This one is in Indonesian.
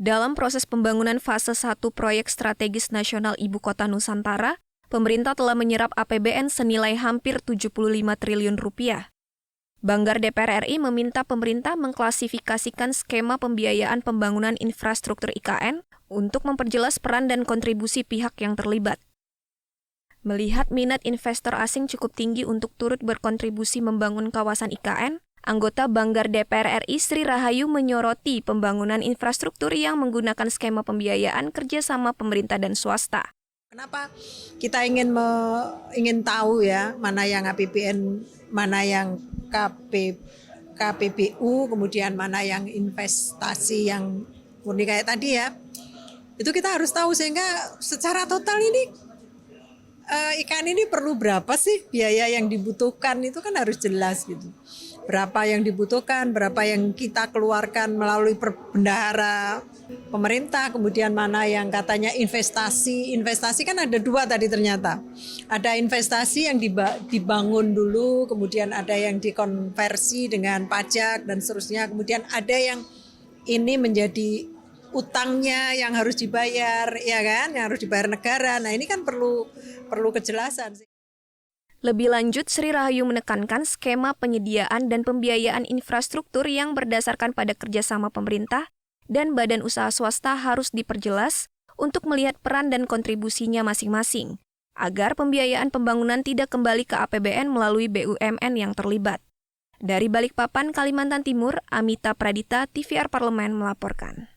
Dalam proses pembangunan fase 1 proyek strategis nasional Ibu Kota Nusantara, pemerintah telah menyerap APBN senilai hampir 75 triliun rupiah. Banggar DPR RI meminta pemerintah mengklasifikasikan skema pembiayaan pembangunan infrastruktur IKN untuk memperjelas peran dan kontribusi pihak yang terlibat. Melihat minat investor asing cukup tinggi untuk turut berkontribusi membangun kawasan IKN, anggota Banggar DPR RI Sri Rahayu menyoroti pembangunan infrastruktur yang menggunakan skema pembiayaan kerjasama pemerintah dan swasta. Kenapa kita ingin tahu ya, mana yang APBN, mana yang KPBU, kemudian mana yang investasi yang murni kayak tadi ya. Itu kita harus tahu sehingga secara total ini IKN ini perlu berapa sih biaya yang dibutuhkan, itu kan harus jelas gitu. Berapa yang dibutuhkan, berapa yang kita keluarkan melalui bendahara pemerintah, kemudian mana yang katanya investasi. Investasi kan ada dua tadi ternyata. Ada investasi yang dibangun dulu, kemudian ada yang dikonversi dengan pajak dan seterusnya. Kemudian ada yang ini menjadi utangnya yang harus dibayar, ya kan, yang harus dibayar negara. Nah ini kan perlu kejelasan sih. Lebih lanjut, Sri Rahayu menekankan skema penyediaan dan pembiayaan infrastruktur yang berdasarkan pada kerjasama pemerintah dan badan usaha swasta harus diperjelas untuk melihat peran dan kontribusinya masing-masing, agar pembiayaan pembangunan tidak kembali ke APBN melalui BUMN yang terlibat. Dari Balikpapan, Kalimantan Timur, Amita Pradita, TVR Parlemen melaporkan.